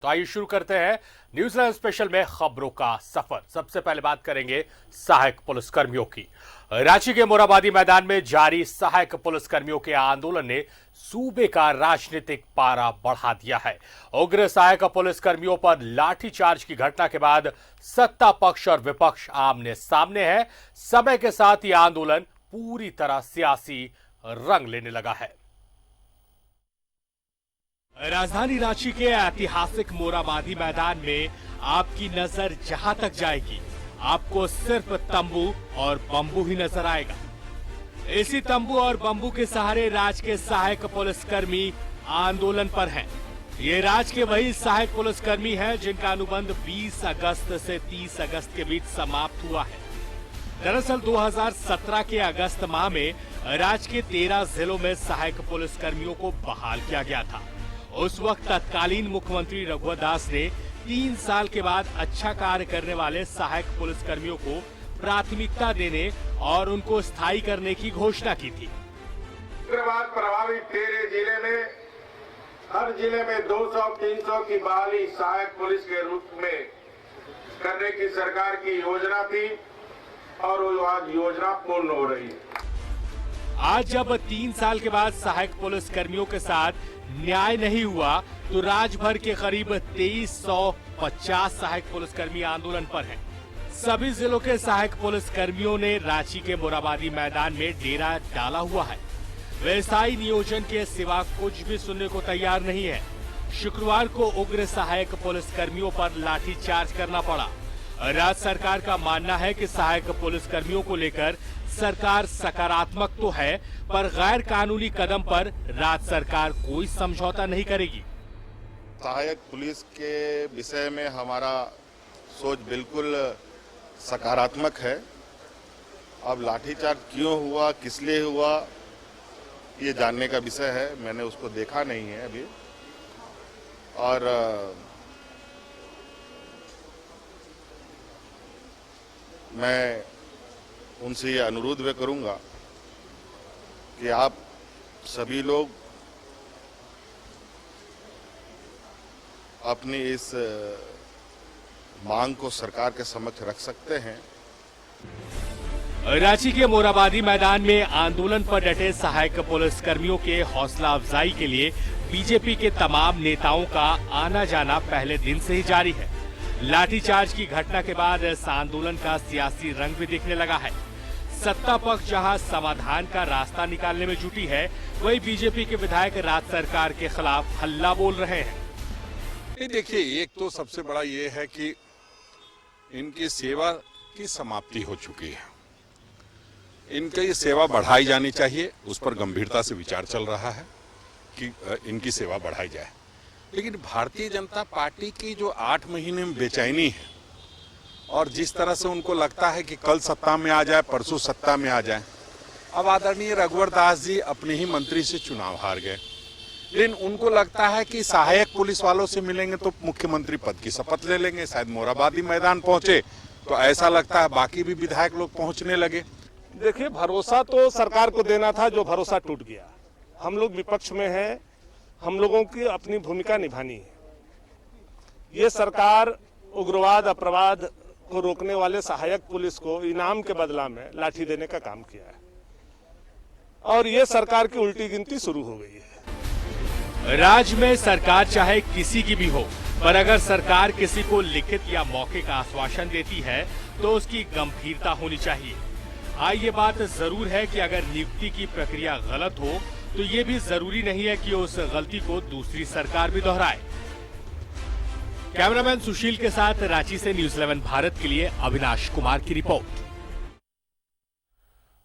तो आइए शुरू करते हैं न्यूजीलैंड स्पेशल में खबरों का सफर। सबसे पहले बात करेंगे सहायक पुलिसकर्मियों की। रांची के मोराबादी मैदान में जारी सहायक पुलिसकर्मियों के आंदोलन ने सूबे का राजनीतिक पारा बढ़ा दिया है। उग्र सहायक पुलिसकर्मियों पर लाठीचार्ज की घटना के बाद सत्ता पक्ष और विपक्ष आमने सामने है। समय के साथ ये आंदोलन पूरी तरह सियासी रंग लेने लगा है। राजधानी रांची के ऐतिहासिक मोराबादी मैदान में आपकी नजर जहां तक जाएगी, आपको सिर्फ तंबू और बंबू ही नजर आएगा। इसी तंबू और बंबू के सहारे राज्य के सहायक पुलिसकर्मी आंदोलन पर हैं। ये राज्य के वही सहायक पुलिसकर्मी हैं जिनका अनुबंध 20 अगस्त से 30 अगस्त के बीच समाप्त हुआ है। दरअसल 2017 के अगस्त माह में राज्य के 13 जिलों में सहायक पुलिसकर्मियों को बहाल किया गया था। उस वक्त तत्कालीन मुख्यमंत्री रघुवर दास ने 3 साल के बाद अच्छा कार्य करने वाले सहायक पुलिसकर्मियों को प्राथमिकता देने और उनको स्थायी करने की घोषणा की थी। उग्रवाद प्रभावित 13 जिले में हर जिले में 200-300 की बहाली सहायक पुलिस के रूप में करने की सरकार की योजना थी और वो आज योजना पूर्ण हो रही है। आज जब 3 साल के बाद सहायक पुलिसकर्मियों के साथ न्याय नहीं हुआ तो राज्य भर के करीब 2350 सहायक पुलिसकर्मी आंदोलन पर हैं। सभी जिलों के सहायक पुलिसकर्मियों ने रांची के मोराबादी मैदान में डेरा डाला हुआ है। वे स्थायी नियोजन के सिवा कुछ भी सुनने को तैयार नहीं है। शुक्रवार को उग्र सहायक पुलिसकर्मियों पर लाठीचार्ज करना पड़ा। राज्य सरकार का मानना है कि सहायक पुलिसकर्मियों को लेकर सरकार सकारात्मक तो है, पर गैर कानूनी कदम पर राज्य सरकार कोई समझौता नहीं करेगी। सहायक पुलिस के विषय में हमारा सोच बिल्कुल सकारात्मक है। अब लाठीचार्ज क्यों हुआ, किस लिए हुआ, ये जानने का विषय है। मैंने उसको देखा नहीं है अभी, और मैं उनसे ये अनुरोध वे करूंगा कि आप सभी लोग अपनी इस मांग को सरकार के समक्ष रख सकते हैं। रांची के मोराबादी मैदान में आंदोलन पर डटे सहायक पुलिसकर्मियों के हौसला अफजाई के लिए बीजेपी के तमाम नेताओं का आना जाना पहले दिन से ही जारी है। लाठीचार्ज की घटना के बाद इस आंदोलन का सियासी रंग भी दिखने लगा है। सत्ता पक्ष जहां समाधान का रास्ता निकालने में जुटी है, वहीं बीजेपी के विधायक राज्य सरकार के खिलाफ हल्ला बोल रहे हैं। देखिए, एक तो सबसे बड़ा ये है कि इनकी सेवा की समाप्ति हो चुकी है। इनकी सेवा बढ़ाई जानी चाहिए, उस पर गंभीरता से विचार चल रहा है कि इनकी सेवा बढ़ाई जाए। लेकिन भारतीय जनता पार्टी की जो 8 महीने में बेचैनी है और जिस तरह से उनको लगता है कि कल सत्ता में आ जाए, परसों सत्ता में आ जाए। अब आदरणीय रघुवर दास जी अपने ही मंत्री से चुनाव हार गए, लेकिन उनको लगता है कि सहायक पुलिस वालों से मिलेंगे तो मुख्यमंत्री पद की शपथ ले लेंगे। शायद मोराबादी मैदान पहुंचे तो ऐसा लगता है बाकी भी विधायक लोग पहुंचने लगे। देखिए, भरोसा तो सरकार को देना था, जो भरोसा टूट गया। हम लोग विपक्ष में हैं, हम लोगों की अपनी भूमिका निभानी है। ये सरकार उग्रवाद अपराध को रोकने वाले सहायक पुलिस को इनाम के बदला में लाठी देने का काम किया है, और ये सरकार की उल्टी गिनती शुरू हो गई है। राज्य में सरकार चाहे किसी की भी हो, पर अगर सरकार किसी को लिखित या मौके का आश्वासन देती है तो उसकी गंभीरता होनी चाहिए। ये बात जरूर है कि अगर नियुक्ति की प्रक्रिया गलत हो तो ये भी जरूरी नहीं है कि उस गलती को दूसरी सरकार भी दोहराए। कैमरामैन सुशील के साथ रांची से न्यूज़ 11 भारत के लिए अविनाश कुमार की रिपोर्ट।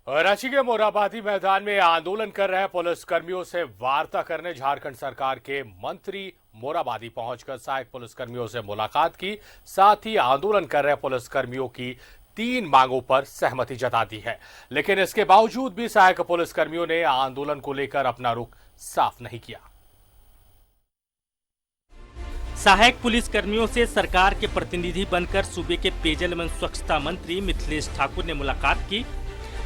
रांची के मोराबादी मैदान में आंदोलन कर रहे पुलिसकर्मियों से वार्ता करने झारखंड सरकार के मंत्री मोराबादी पहुंचकर सहायक पुलिसकर्मियों से मुलाकात की। साथ ही आंदोलन कर रहे पुलिसकर्मियों की 3 मांगों पर सहमति जता दी है, लेकिन इसके बावजूद भी सहायक पुलिसकर्मियों ने आंदोलन को लेकर अपना रुख साफ नहीं किया। सहायक पुलिसकर्मियों से सरकार के प्रतिनिधि बनकर सूबे के पेयजल एवं स्वच्छता मंत्री मिथिलेश ठाकुर ने मुलाकात की।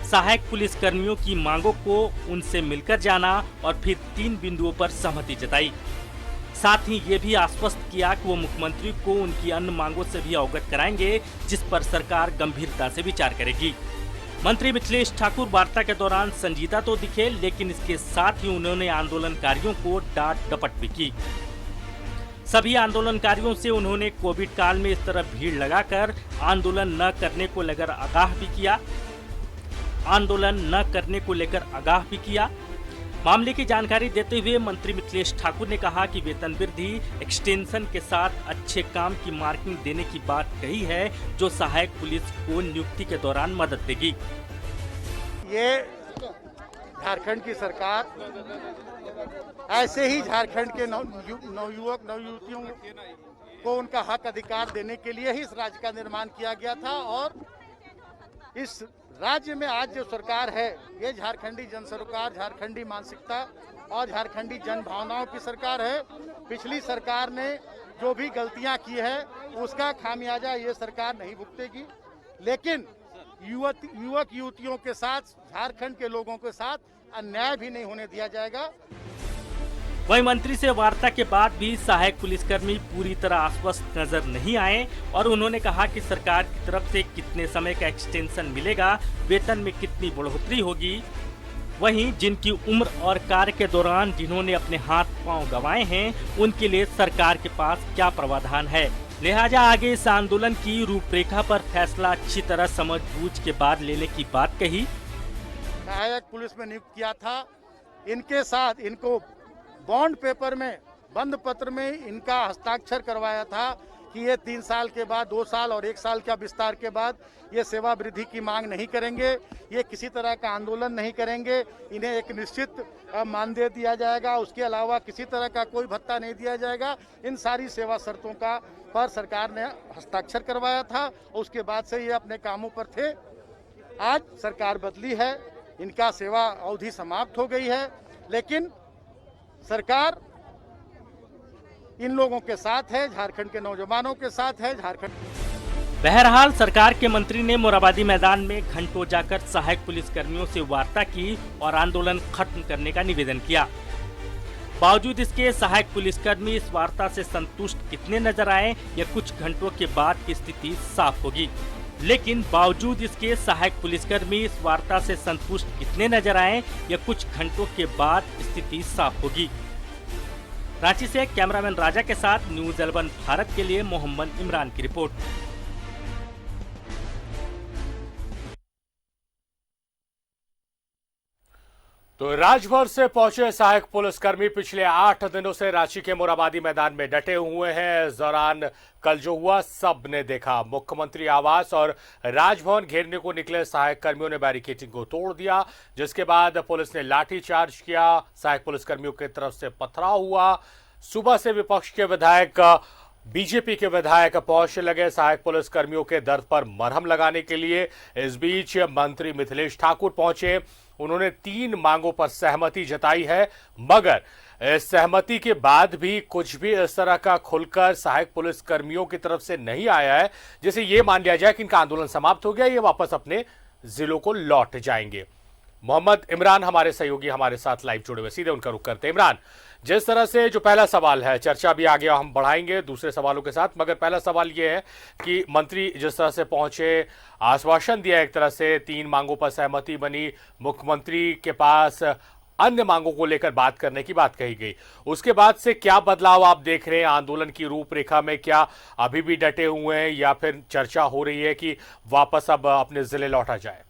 सहायक पुलिसकर्मियों की मांगों को उनसे मिलकर जाना और फिर 3 बिंदुओं पर सहमति जताई। साथ ही ये भी आश्वस्त किया कि वो मुख्यमंत्री को उनकी अन्य मांगों से भी अवगत कराएंगे, जिस पर सरकार गंभीरता से विचार करेगी। मंत्री मिथिलेश ठाकुर वार्ता के दौरान संजीदा तो दिखे, लेकिन इसके साथ ही उन्होंने आंदोलनकारियों को डांट डपट भी की। सभी आंदोलनकारियों से उन्होंने कोविड काल में इस तरह भीड़ लगाकर आंदोलन न करने को लेकर आगाह भी किया। मामले की जानकारी देते हुए मंत्री मिथिलेश ठाकुर ने कहा कि वेतन वृद्धि एक्सटेंशन के साथ अच्छे काम की मार्किंग देने की बात कही है, जो सहायक पुलिस को नियुक्ति के दौरान मदद देगी। ये झारखंड की सरकार ऐसे ही झारखंड के नवयुवक नवयुवतियों को उनका हक अधिकार देने के लिए ही इस राज्य का निर्माण किया गया था। और इस राज्य में आज जो सरकार है, ये झारखंडी जन सरोकार, झारखंडी मानसिकता और झारखंडी जन भावनाओं की सरकार है। पिछली सरकार ने जो भी गलतियां की है उसका खामियाजा ये सरकार नहीं भुगतेगी, लेकिन युवक युवतियों के साथ, झारखंड के लोगों के साथ अन्याय भी नहीं होने दिया जाएगा। वहीं मंत्री से वार्ता के बाद भी सहायक पुलिसकर्मी पूरी तरह आश्वस्त नजर नहीं आए और उन्होंने कहा कि सरकार की तरफ से कितने समय का एक्सटेंशन मिलेगा, वेतन में कितनी बढ़ोतरी होगी। वहीं जिनकी उम्र और कार्य के दौरान जिन्होंने अपने हाथ पांव गंवाए हैं, उनके लिए सरकार के पास क्या प्रावधान है। लिहाजा आगे इस आंदोलन की रूपरेखा पर फैसला अच्छी तरह समझ बूझ के बाद लेने की बात कही। सहायक पुलिस में नियुक्त किया था, इनके साथ इनको बॉन्ड पेपर में, बंद पत्र में इनका हस्ताक्षर करवाया था कि ये 3 साल के बाद, 2 साल और 1 साल का विस्तार के बाद ये सेवा वृद्धि की मांग नहीं करेंगे, ये किसी तरह का आंदोलन नहीं करेंगे, इन्हें एक निश्चित मानदेय दिया जाएगा, उसके अलावा किसी तरह का कोई भत्ता नहीं दिया जाएगा। इन सारी सेवा शर्तों का पर सरकार ने हस्ताक्षर करवाया था और उसके बाद से ये अपने कामों पर थे। आज सरकार बदली है, इनका सेवा अवधि समाप्त हो गई है, लेकिन सरकार इन लोगों के साथ है, झारखंड के नौजवानों के साथ है। बहरहाल सरकार के मंत्री ने मोराबादी मैदान में घंटों जाकर सहायक पुलिसकर्मियों से वार्ता की और आंदोलन खत्म करने का निवेदन किया। बावजूद इसके सहायक पुलिसकर्मी इस वार्ता से संतुष्ट कितने नजर आए, यह कुछ घंटों के बाद की स्थिति साफ होगी। लेकिन बावजूद इसके सहायक पुलिसकर्मी इस वार्ता से संतुष्ट कितने नजर आए, यह कुछ घंटों के बाद स्थिति साफ होगी। रांची से कैमरामैन राजा के साथ न्यूज़ 11 भारत के लिए मोहम्मद इमरान की रिपोर्ट। तो राजभर से पहुंचे सहायक पुलिसकर्मी पिछले 8 दिनों से रांची के मोराबादी मैदान में डटे हुए हैं। इस दौरान कल जो हुआ सब ने देखा। मुख्यमंत्री आवास और राजभवन घेरने को निकले सहायक कर्मियों ने बैरिकेडिंग को तोड़ दिया, जिसके बाद पुलिस ने लाठीचार्ज किया। सहायक पुलिसकर्मियों की तरफ से पथराव हुआ। सुबह से विपक्ष के विधायक, बीजेपी के विधायक पहुंचने लगे सहायक पुलिसकर्मियों के दर्द पर मरहम लगाने के लिए। इस बीच मंत्री मिथिलेश ठाकुर पहुंचे। उन्होंने 3 मांगों पर सहमति जताई है, मगर इस सहमति के बाद भी कुछ भी इस तरह का खुलकर सहायक पुलिसकर्मियों की तरफ से नहीं आया है जिसे ये मान लिया जाए कि इनका आंदोलन समाप्त हो गया, ये वापस अपने जिलों को लौट जाएंगे। मोहम्मद इमरान हमारे सहयोगी हमारे साथ लाइव जुड़े हुए, सीधे उनका रुख करते हैं। इमरान, जिस तरह से जो पहला सवाल है, चर्चा भी आगे हम बढ़ाएंगे दूसरे सवालों के साथ, मगर पहला सवाल यह है कि मंत्री जिस तरह से पहुंचे, आश्वासन दिया, एक तरह से 3 मांगों पर सहमति बनी, मुख्यमंत्री के पास अन्य मांगों को लेकर बात करने की बात कही गई, उसके बाद से क्या बदलाव आप देख रहे हैं आंदोलन की रूपरेखा में? क्या अभी भी डटे हुए हैं या फिर चर्चा हो रही है कि वापस अब अपने जिले लौटा जाए?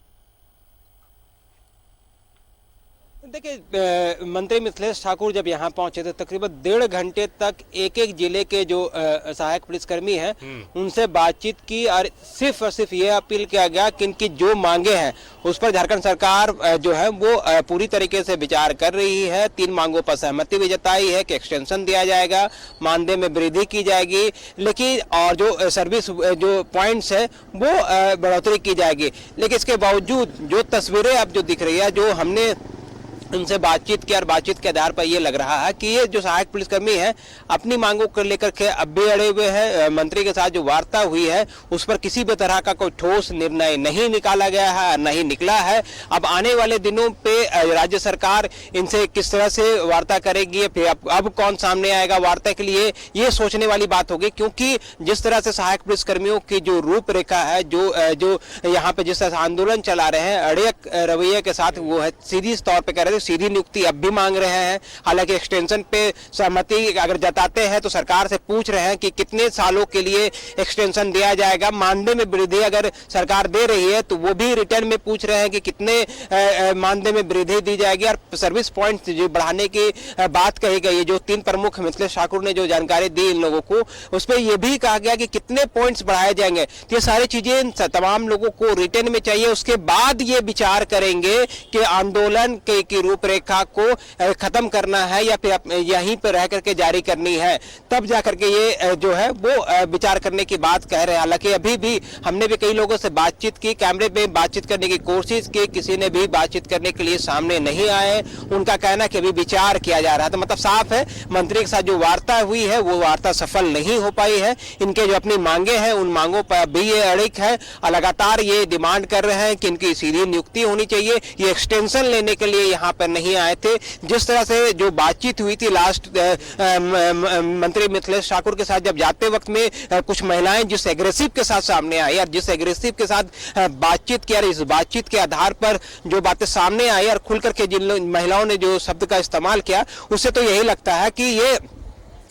देखिए, मंत्री मिथिलेश ठाकुर जब यहाँ पहुंचे थे तकरीबन 1.5 घंटे तक एक जिले के जो सहायक पुलिसकर्मी हैं उनसे बातचीत की और सिर्फ ये अपील किया गया कि इनकी जो मांगे हैं उस पर झारखंड सरकार जो है वो पूरी तरीके से विचार कर रही है। 3 मांगों पर सहमति भी जताई है कि एक्सटेंशन दिया जाएगा, मानदेय में वृद्धि की जाएगी, लेकिन और जो सर्विस जो पॉइंट्स है वो बढ़ोतरी की जाएगी। लेकिन इसके बावजूद जो तस्वीरें अब जो दिख रही है, जो हमने उनसे बातचीत की और बातचीत के आधार पर ये लग रहा है कि ये जो सहायक पुलिसकर्मी है अपनी मांगों को लेकर के अब भी अड़े हुए हैं। मंत्री के साथ जो वार्ता हुई है उस पर किसी भी तरह का कोई ठोस निर्णय नहीं निकाला गया है, नहीं निकला है। अब आने वाले दिनों पे राज्य सरकार इनसे किस तरह से वार्ता करेगी, फिर अब कौन सामने आएगा वार्ता के लिए, ये सोचने वाली बात होगी। क्योंकि जिस तरह से सहायक पुलिसकर्मियों की जो रूपरेखा है, जो यहाँ पे जिस तरह से आंदोलन चला रहे हैं अड़ियक रवैये के साथ, वो है सीधी तौर पर कह रहे थे सीधी नियुक्ति अब भी मांग रहे हैं। हालांकि एक्सटेंशन पे सहमति अगर जताते हैं तो सरकार से पूछ रहे हैं कि कितने सालों के लिए एक्सटेंशन दिया जाएगा। मानदेय में वृद्धि अगर सरकार दे रही है तो वो भी रिटर्न में पूछ रहे हैं कि कितने मानदेय में वृद्धि दी जाएगी। और सर्विस पॉइंट जो बढ़ाने की बात कही गई है, जो 3 प्रमुख मिथिलेश ठाकुर ने जो जानकारी दी इन लोगों को, उस पर यह भी कहा गया कि कितने पॉइंट्स बढ़ाए जाएंगे। तो ये सारी चीजें तमाम लोगों को रिटर्न में चाहिए, उसके बाद ये विचार करेंगे कि आंदोलन की रूपरेखा को खत्म करना है या फिर यहीं पर रह करके जारी करनी है। तब जाकर के ये जो है वो विचार करने की बात कह रहे हैं। हालांकि अभी भी हमने भी कई लोगों से बातचीत की, कैमरे पे बातचीत करने की कोशिश की, किसी ने भी बातचीत करने के लिए सामने नहीं आए। उनका कहना कि अभी विचार किया जा रहा है। तो मतलब साफ है मंत्री के साथ जो वार्ता हुई है वो वार्ता सफल नहीं हो पाई है। इनके जो अपनी मांगे हैं उन मांगों पर भी ये अड़िग है और लगातार ये डिमांड कर रहे हैं कि इनकी सीधी नियुक्ति होनी चाहिए। ये एक्सटेंशन लेने के लिए यहाँ पर नहीं आए थे। जिस तरह से जो बातचीत हुई थी लास्ट मंत्री मिथिलेश ठाकुर के साथ, जब जाते वक्त में कुछ महिलाएं जिस एग्रेसिव के साथ सामने आई और जिस एग्रेसिव के साथ बातचीत किया, इस बातचीत के आधार पर जो बातें सामने आई और खुलकर के जिन महिलाओं ने जो शब्द का इस्तेमाल किया, उससे तो यही लगता है कि ये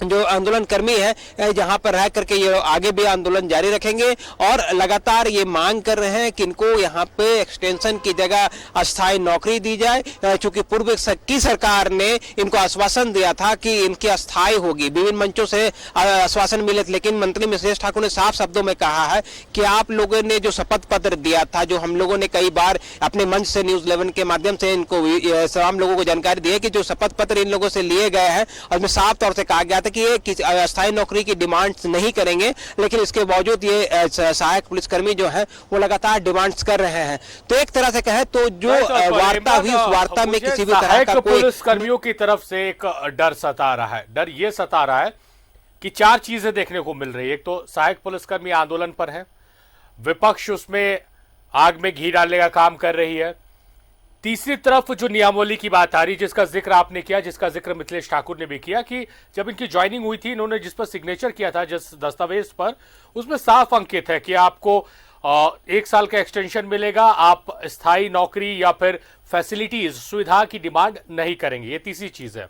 जो आंदोलन कर्मी है जहां पर रह करके ये आगे भी आंदोलन जारी रखेंगे और लगातार ये मांग कर रहे हैं कि इनको यहाँ पे एक्सटेंशन की जगह अस्थायी नौकरी दी जाए। चूंकि पूर्व की सरकार ने इनको आश्वासन दिया था कि इनकी अस्थायी होगी, विभिन्न मंचों से आश्वासन मिले थे, लेकिन मंत्री मिथिलेश ठाकुर ने साफ शब्दों में कहा है कि आप लोगों ने जो शपथ पत्र दिया था, जो हम लोगों ने कई बार अपने मंच से न्यूज 11 के माध्यम से इनको तमाम लोगों को जानकारी दी है कि जो शपथ पत्र इन लोगों से लिए गए हैं और उसमें साफ तौर से कहा गया था कि ये अस्थायी नौकरी की डिमांड्स नहीं करेंगे, लेकिन इसके बावजूद ये सहायक पुलिसकर्मी जो है वो लगातार डिमांड्स कर रहे हैं। तो एक तरह से कहे तो जो वार्ता हुई उस वार्ता में किसी भी तरह का कोई पुलिसकर्मियों की तरफ से एक डर सता रहा है। डर ये सता रहा है कि 4 चीजें देखने को मिल रही है। एक तो सहायक पुलिसकर्मी आंदोलन पर है, विपक्ष उसमें आग में घी डालने का काम कर रही है, तीसरी तरफ जो नियमावली की बात आ रही है जिसका जिक्र आपने किया, जिसका जिक्र मिथिलेश ठाकुर ने भी किया कि जब इनकी ज्वाइनिंग हुई थी, इन्होंने जिस पर सिग्नेचर किया था जिस दस्तावेज पर, उसमें साफ अंकित है कि आपको 1 साल का एक्सटेंशन मिलेगा, आप स्थायी नौकरी या फिर फैसिलिटीज सुविधा की डिमांड नहीं करेंगे। ये तीसरी चीज है।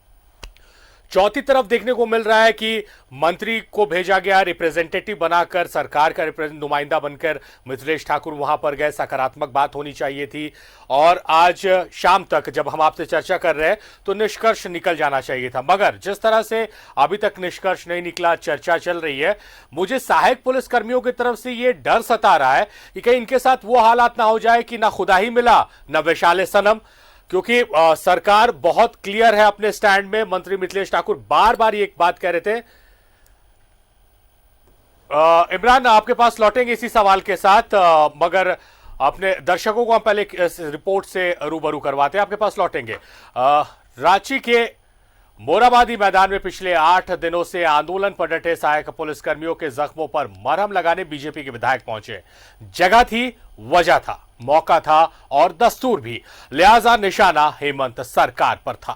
चौथी तरफ देखने को मिल रहा है कि मंत्री को भेजा गया रिप्रेजेंटेटिव बनाकर, सरकार का नुमाइंदा बनकर मिथिलेश ठाकुर वहां पर गए, सकारात्मक बात होनी चाहिए थी। और आज शाम तक जब हम आपसे चर्चा कर रहे हैं तो निष्कर्ष निकल जाना चाहिए था, मगर जिस तरह से अभी तक निष्कर्ष नहीं निकला, चर्चा चल रही है, मुझे सहायक पुलिसकर्मियों की तरफ से यह डर सता रहा है कि कहीं इनके साथ वो हालात ना हो जाए कि ना खुदा ही मिला ना वैशाले सनम। क्योंकि सरकार बहुत क्लियर है अपने स्टैंड में। मंत्री मिथिलेश ठाकुर बार बार ये एक बात कह रहे थे। इमरान आपके पास लौटेंगे इसी सवाल के साथ, मगर अपने दर्शकों को हम पहले इस रिपोर्ट से रूबरू करवाते हैं, आपके पास लौटेंगे। रांची के मोराबादी मैदान में पिछले 8 दिनों से आंदोलन पर डटे सहायक पुलिसकर्मियों के जख्मों पर मरहम लगाने बीजेपी के विधायक पहुंचे। जगह थी, वजह था, मौका था और दस्तूर भी, लिहाजा निशाना हेमंत सरकार पर था।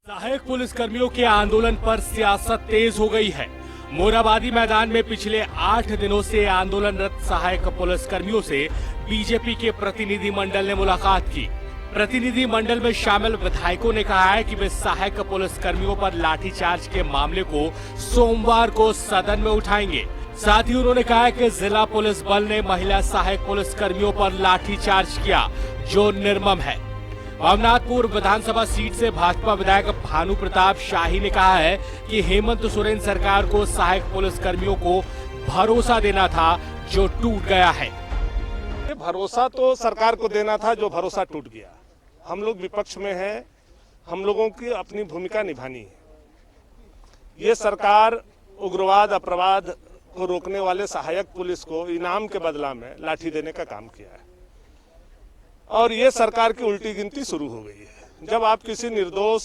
सहायक पुलिसकर्मियों के आंदोलन पर सियासत तेज हो गई है। मोराबादी मैदान में पिछले 8 दिनों से आंदोलनरत सहायक पुलिसकर्मियों से बीजेपी के प्रतिनिधि मंडल ने मुलाकात की। प्रतिनिधि मंडल में शामिल विधायकों ने कहा है कि वे सहायक पुलिसकर्मियों पर लाठीचार्ज के मामले को सोमवार को सदन में उठाएंगे। साथ ही उन्होंने कहा कि जिला पुलिस बल ने महिला सहायक पुलिसकर्मियों पर लाठीचार्ज किया, जो निर्मम है। भवनाथपुर विधानसभा सीट से भाजपा विधायक भानु प्रताप शाही ने कहा है कि हेमंत सोरेन सरकार को सहायक पुलिसकर्मियों को भरोसा देना था, जो टूट गया है। भरोसा तो सरकार को देना था, जो भरोसा टूट गया। हम लोग विपक्ष में हैं, हम लोगों की अपनी भूमिका निभानी है। ये सरकार उग्रवाद अपराध को रोकने वाले सहायक पुलिस को इनाम के बदला में लाठी देने का काम किया है। और ये सरकार की उल्टी गिनती शुरू हो गई है। जब आप किसी निर्दोष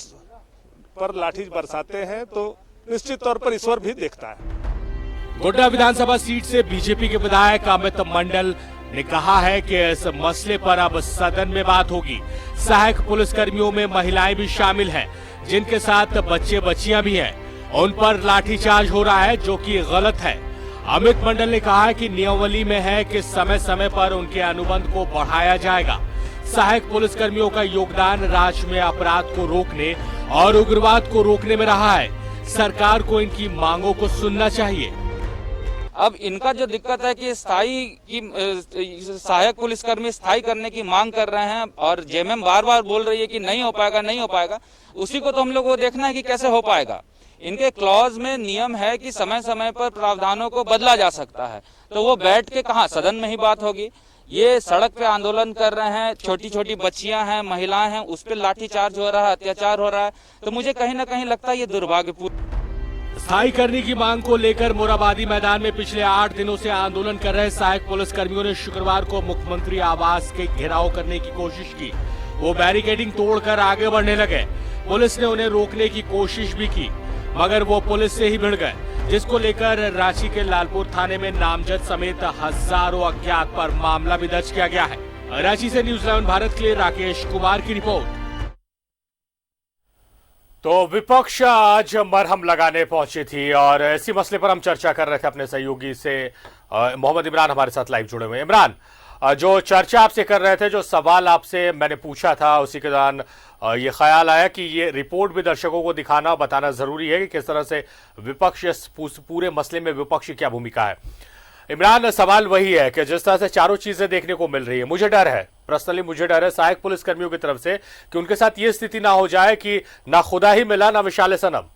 पर लाठी बरसाते हैं तो निश्चित तौर पर ईश्वर भी देखता है। गोड्डा विधानसभा सीट से बीजेपी के विधायक अमित मंडल ने कहा है कि इस मसले पर अब सदन में बात होगी। सहायक पुलिसकर्मियों में महिलाएं भी शामिल हैं, जिनके साथ बच्चे बच्चियां भी हैं। उन पर लाठीचार्ज हो रहा है, जो कि गलत है। अमित मंडल ने कहा है कि नियमावली में है कि समय समय पर उनके अनुबंध को बढ़ाया जाएगा। सहायक पुलिसकर्मियों का योगदान राज्य में अपराध को रोकने और उग्रवाद को रोकने में रहा है। सरकार को इनकी मांगों को सुनना चाहिए। अब इनका जो दिक्कत है कि सहायक पुलिसकर्मी स्थायी करने की मांग कर रहे हैं और जेएमएम बार बार बोल रही है कि नहीं हो पाएगा, नहीं हो पाएगा। उसी को तो हम लोग को देखना है कि कैसे हो पाएगा। इनके क्लॉज में नियम है कि समय समय पर प्रावधानों को बदला जा सकता है, तो वो बैठ के कहाँ, सदन में ही बात होगी। ये सड़क पे आंदोलन कर रहे हैं, छोटी छोटी बच्चियां हैं, महिलाएं हैं, उस पर लाठीचार्ज हो रहा है, अत्याचार हो रहा है। तो मुझे कहीं ना कहीं लगता है ये दुर्भाग्यपूर्ण। स्थायी करने की मांग को लेकर मोराबादी मैदान में पिछले 8 दिनों से आंदोलन कर रहे सहायक पुलिसकर्मियों ने शुक्रवार को मुख्यमंत्री आवास के घेराव करने की कोशिश की। वो बैरिकेडिंग तोड़कर आगे बढ़ने लगे। पुलिस ने उन्हें रोकने की कोशिश भी की, मगर वो पुलिस से ही भिड़ गए, जिसको लेकर रांची के लालपुर थाने में नामजद समेत हजारों अज्ञात पर मामला भी दर्ज किया गया है। रांची से न्यूज़ 11 भारत के लिए राकेश कुमार की रिपोर्ट। तो विपक्ष आज मरहम लगाने पहुंची थी और इसी मसले पर हम चर्चा कर रहे थे अपने सहयोगी से मोहम्मद इमरान हमारे साथ लाइव जुड़े हुए हैं। इमरान, जो चर्चा आपसे कर रहे थे, जो सवाल आपसे मैंने पूछा था, उसी के दौरान ये ख्याल आया कि ये रिपोर्ट भी दर्शकों को दिखाना, बताना जरूरी है कि किस तरह से विपक्ष इस पूरे मसले में विपक्ष की क्या भूमिका है। इमरान, सवाल वही है कि जिस तरह से चारों चीजें देखने को मिल रही है, मुझे डर है, पर्सनली मुझे डर है सहायक पुलिसकर्मियों की तरफ से कि उनके साथ ये स्थिति ना हो जाए कि ना खुदा ही मिला ना विशाल सनम।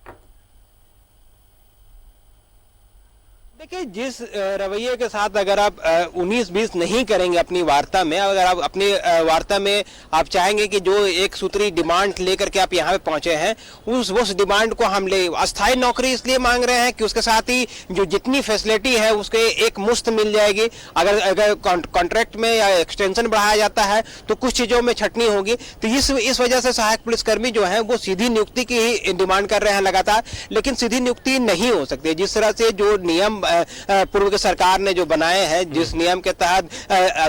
देखिए, जिस रवैये के साथ अगर आप 19-20 नहीं करेंगे अपनी वार्ता में, अगर आप अपनी वार्ता में आप चाहेंगे कि जो एक सूत्री डिमांड लेकर के आप यहाँ पे पहुंचे हैं, उस डिमांड को हम ले अस्थायी नौकरी इसलिए मांग रहे हैं कि उसके साथ ही जो जितनी फैसिलिटी है उसके एक मुश्त मिल जाएगी। अगर कॉन्ट्रैक्ट में या एक्सटेंशन बढ़ाया जाता है तो कुछ चीजों में छटनी होगी। तो इस वजह से सहायक पुलिसकर्मी जो है वो सीधी नियुक्ति की ही डिमांड कर रहे हैं लगातार, लेकिन सीधी नियुक्ति नहीं हो सकती। जिस तरह से जो नियम पूर्व की सरकार ने जो बनाए हैं, जिस नियम के तहत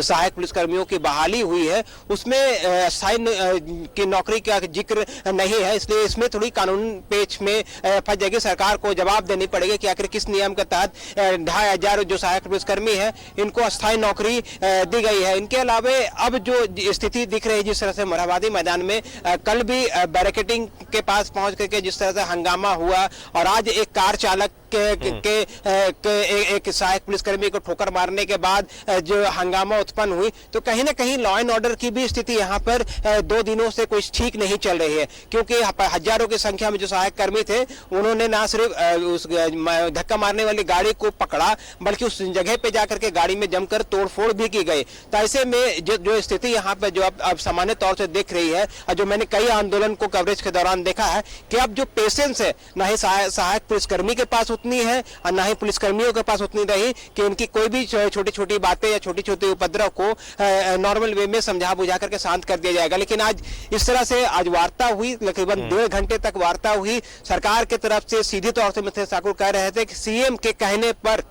सहायक पुलिसकर्मियों की बहाली हुई है, उसमें स्थायी की नौकरी का जिक्र नहीं है, इसलिए इसमें थोड़ी कानून पेच में फंस जाएगी। सरकार को जवाब देनी पड़ेगी कि आखिर किस नियम के तहत 2500 जो सहायक पुलिसकर्मी है इनको अस्थायी नौकरी दी गई है। इनके अलावा अब जो स्थिति दिख रही है, जिस तरह से मोरहाबादी मैदान में कल भी बैरिकेडिंग के पास पहुंच करके जिस तरह से हंगामा हुआ और आज एक कार चालक एक सहायक पुलिसकर्मी को ठोकर मारने के बाद जो हंगामा उत्पन्न हुई, तो कहीं ना कहीं लॉ एंड ऑर्डर की भी स्थिति यहाँ पर 2 दिनों से कुछ ठीक नहीं चल रही है, क्योंकि हजारों की संख्या में जो सहायक कर्मी थे उन्होंने ना सिर्फ उस धक्का मारने वाली गाड़ी को पकड़ा, बल्कि उस जगह पे जाकर के गाड़ी में जमकर तोड़फोड़ भी की गई। तो ऐसे में जो स्थिति यहाँ पर जो अब सामान्य तौर से दिख रही है, जो मैंने कई आंदोलन को कवरेज के दौरान देखा है, कि अब जो पेशेंस है ना ही सहायक पुलिसकर्मी के पास उतनी है और ना ही पुलिसकर्मियों के पास उतनी रही कि उनकी कोई भी छोटी छोटी बातें या छोटी छोटी उपद्रव को नॉर्मल वे में समझा बुझा करके शांत कर दिया जाएगा। लेकिन आज इस तरह से आज वार्ता हुई, तकरीबन 1.5 घंटे तक वार्ता हुई। सरकार की तरफ से सीधी तौर से मिथिलेश ठाकुर कह रहे थे कि सीएम के कहने पर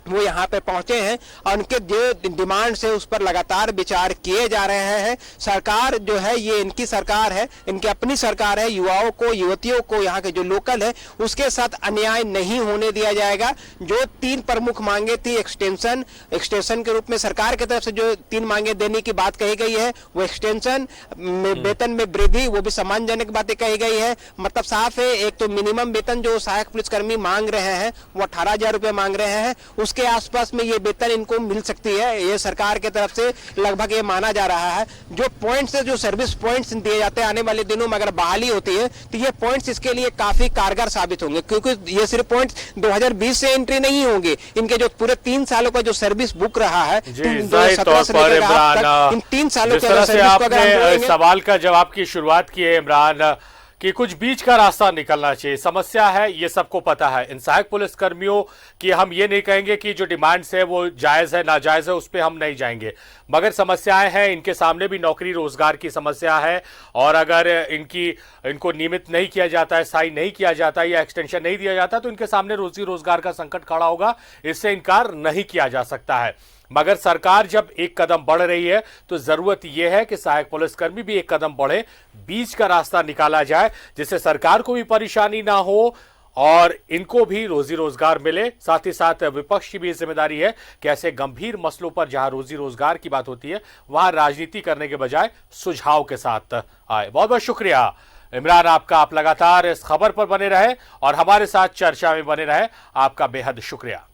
वो यहाँ पे पहुंचे हैं और उनके जो डिमांड से उस पर लगातार विचार किए जा रहे हैं। सरकार जो है ये इनकी सरकार है, इनकी अपनी सरकार है। युवाओं को, युवतियों को, यहाँ के जो लोकल है उसके साथ अन्याय नहीं होने दिया जाएगा। जो 3 प्रमुख मांगे थी, एक्सटेंशन के रूप में सरकार की तरफ से जो 3 मांगे देने की बात कही गई है, वो एक्सटेंशन में, वेतन में वृद्धि, वो भी सम्मानजनक बातें कही गई है। मतलब साफ है, एक तो मिनिमम वेतन जो सहायक पुलिसकर्मी मांग रहे हैं वो 18,000 रुपये मांग रहे हैं, उसके आसपास में ये वेतन इनको मिल सकती है। ये सरकार की तरफ से लगभग ये माना जा रहा है। जो पॉइंट्स है, जो सर्विस पॉइंट्स दिए जाते हैं, आने वाले दिनों में अगर बहाली होती है तो ये पॉइंट्स इसके लिए काफी कारगर साबित होंगे, क्योंकि ये सिर्फ पॉइंट्स 2020 से एंट्री नहीं होंगे, इनके जो पूरे 3 सालों का जो सर्विस बुक रहा है, 2017 से लेकर इन 3 सालों के सवाल का जवाब की शुरुआत की है इमरान कि कुछ बीच का रास्ता निकलना चाहिए। समस्या है, ये सबको पता है। इन सहायक पुलिस कर्मियों की हम ये नहीं कहेंगे कि जो डिमांड्स है वो जायज है नाजायज है, उस पर हम नहीं जाएंगे, मगर समस्याएं हैं, इनके सामने भी नौकरी रोजगार की समस्या है। और अगर इनको नियमित नहीं किया जाता है, स्थायी नहीं किया जाता या एक्सटेंशन नहीं दिया जाता, तो इनके सामने रोजी रोजगार का संकट खड़ा होगा। इससे इनकार नहीं किया जा सकता है। मगर सरकार जब एक कदम बढ़ रही है तो जरूरत यह है कि सहायक पुलिसकर्मी भी एक कदम बढ़े, बीच का रास्ता निकाला जाए, जिससे सरकार को भी परेशानी ना हो और इनको भी रोजी रोजगार मिले। साथ ही साथ विपक्ष की भी जिम्मेदारी है कि ऐसे गंभीर मसलों पर जहां रोजी रोजगार की बात होती है वहां राजनीति करने के बजाय सुझाव के साथ आए। बहुत बहुत शुक्रिया इमरान आपका, आप लगातार इस खबर पर बने रहे और हमारे साथ चर्चा में बने रहे, आपका बेहद शुक्रिया।